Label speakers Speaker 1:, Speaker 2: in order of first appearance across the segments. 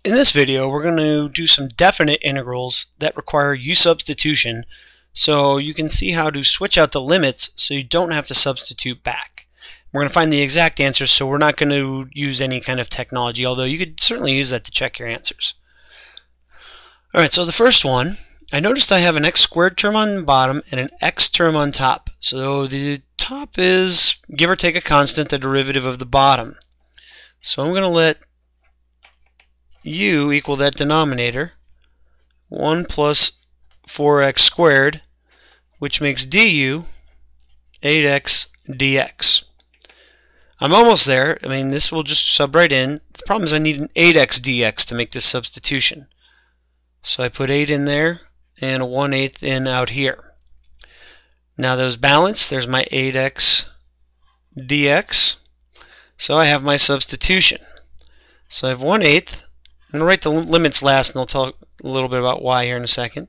Speaker 1: In this video, we're going to do some definite integrals that require U substitution, so you can see how to switch out the limits so you don't have to substitute back. We're going to find the exact answers, so we're not going to use any kind of technology, although you could certainly use that to check your answers. Alright, so the first one, I noticed I have an x squared term on the bottom and an x term on top. So the top is, give or take a constant, the derivative of the bottom. So I'm going to let u equal that denominator, 1 plus 4x squared, which makes du 8x dx. I'm almost there. I mean, this will just sub right in. The problem is I need an 8x dx to make this substitution. So I put 8 in there and a 1/8 in out here. Now those balance. There's my 8x dx. So I have my substitution. So I have 1/8. I'm going to write the limits last, and I'll talk a little bit about why here in a second.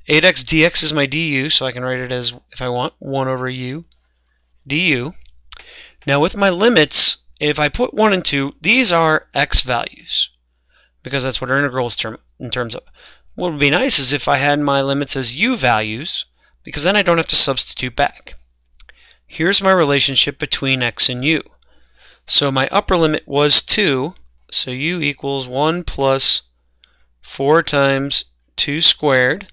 Speaker 1: 8x dx is my du, so I can write it as, if I want, 1 over u du. Now with my limits, if I put 1 and 2, these are x values, because that's what our integral is in terms of. What would be nice is if I had my limits as u values, because then I don't have to substitute back. Here's my relationship between x and u. So my upper limit was 2, so u equals 1 plus 4 times 2 squared,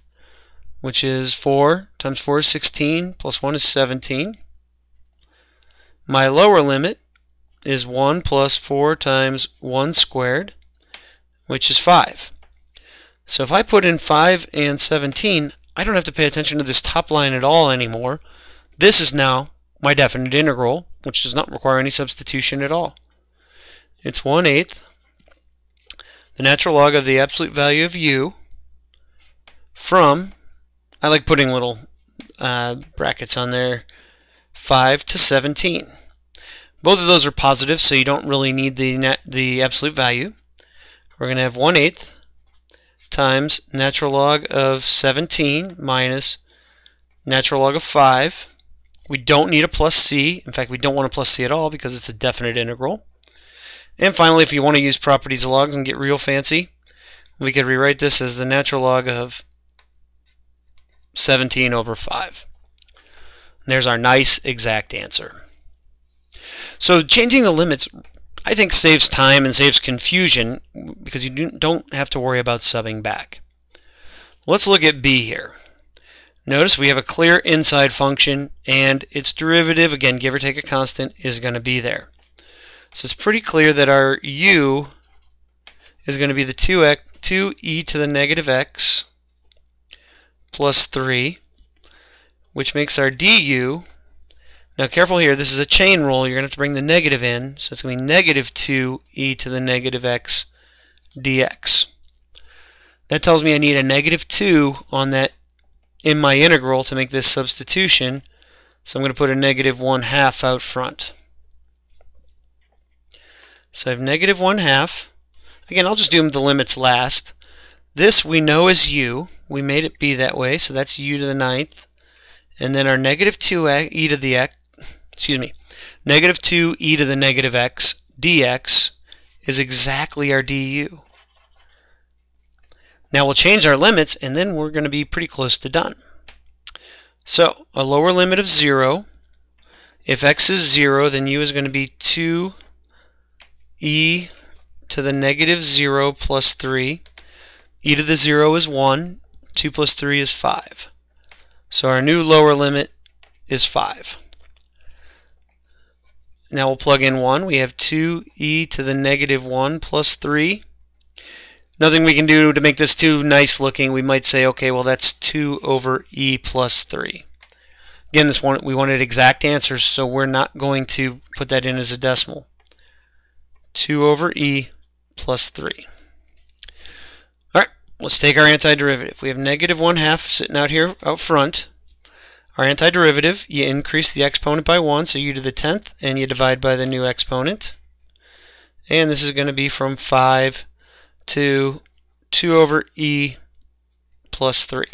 Speaker 1: which is 4 times 4 is 16, plus 1 is 17. My lower limit is 1 plus 4 times 1 squared, which is 5. So if I put in 5 and 17, I don't have to pay attention to this top line at all anymore. This is now my definite integral, which does not require any substitution at all. It's 1/8 the natural log of the absolute value of u from, I like putting little brackets on there, 5 to 17. Both of those are positive, so you don't really need the absolute value. We're going to have 1/8 times natural log of 17 minus natural log of 5. We don't need a plus c. In fact, we don't want a plus c at all because it's a definite integral. And finally, if you want to use properties of logs and get real fancy, we could rewrite this as the natural log of 17 over 5. And there's our nice exact answer. So changing the limits, I think, saves time and saves confusion because you don't have to worry about subbing back. Let's look at b here. Notice we have a clear inside function, and its derivative, again, give or take a constant, is going to be there. So it's pretty clear that our u is going to be the 2e to the negative x plus 3, which makes our du, now careful here, this is a chain rule, you're going to have to bring the negative in, so it's going to be negative 2e to the negative x dx. That tells me I need a negative 2 on that in my integral to make this substitution, so I'm going to put a negative 1/2 out front. So I have negative 1/2. Again, I'll just do the limits last. This we know is u. We made it be that way, so that's u to the 9th. And then our negative 2e to the x, negative 2e to the negative x dx is exactly our du. Now we'll change our limits, and then we're going to be pretty close to done. So a lower limit of 0. If x is 0, then u is going to be 2e to the negative 0 plus 3. E to the 0 is 1. 2 plus 3 is 5. So our new lower limit is 5. Now we'll plug in 1. We have 2e to the negative 1 plus 3. Nothing we can do to make this too nice looking. We might say, okay, well, that's 2 over e plus 3. Again, this one we wanted exact answers, so we're not going to put that in as a decimal. 2 over e plus 3. Alright, let's take our antiderivative. We have negative 1/2 sitting out here out front. Our antiderivative, you increase the exponent by 1, so u to the 10th, and you divide by the new exponent. And this is going to be from 5 to 2 over e plus 3.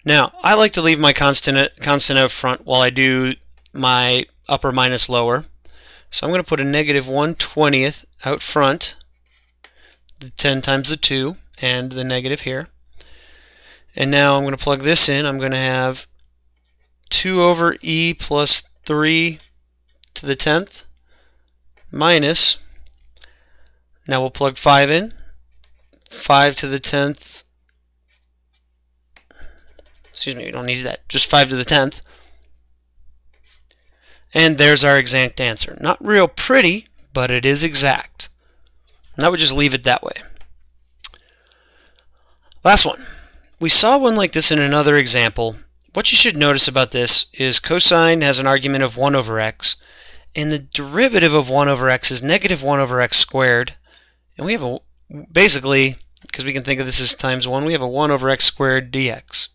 Speaker 1: Now, I like to leave my constant out front while I do my upper minus lower. So I'm going to put a negative 1/20 out front. the 10 times the 2 and the negative here. And now I'm going to plug this in. I'm going to have 2 over e plus 3 to the 10th minus, now we'll plug 5 in, 5 to the 10th, excuse me, we don't need that, just 5 to the 10th. And there's our exact answer. Not real pretty, but it is exact. And I would just leave it that way. Last one. We saw one like this in another example. What you should notice about this is cosine has an argument of 1 over x, and the derivative of 1 over x is negative 1 over x squared. And we have basically, because we can think of this as times 1, we have a 1 over x squared dx.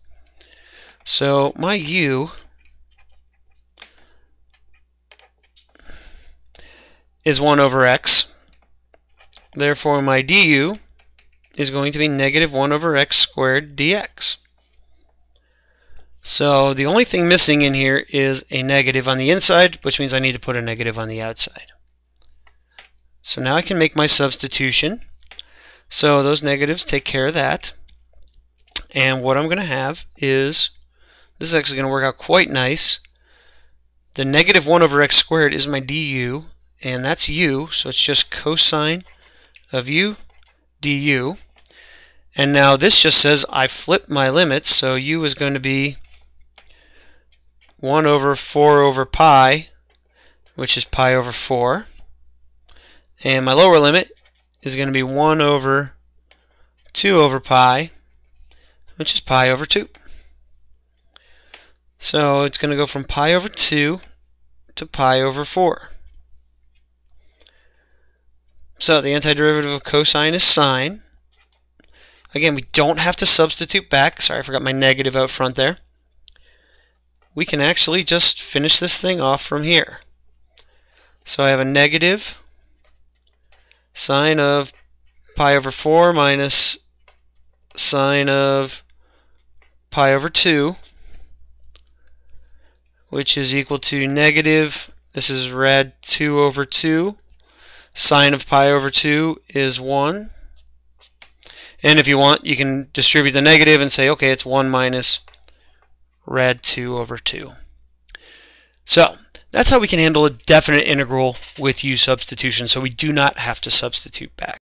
Speaker 1: So my u is 1 over x. Therefore, my du is going to be negative 1 over x squared dx. So the only thing missing in here is a negative on the inside, which means I need to put a negative on the outside. So now I can make my substitution. So those negatives take care of that. And what I'm going to have is, this is actually going to work out quite nice. The negative 1 over x squared is my du, and that's u, so it's just cosine of u du. And now this just says I flip my limits, so u is going to be 1 over 4 over pi, which is pi over 4. And my lower limit is going to be 1 over 2 over pi, which is pi over 2. So it's going to go from pi over 2 to pi over 4. So the antiderivative of cosine is sine. Again, we don't have to substitute back. Sorry, I forgot my negative out front there. We can actually just finish this thing off from here. So I have a negative sine of pi over 4 minus sine of pi over 2, which is equal to negative, this is rad 2 over 2. Sine of pi over 2 is 1. And if you want, you can distribute the negative and say, okay, it's 1 minus rad 2 over 2. So that's how we can handle a definite integral with u substitution, so we do not have to substitute back.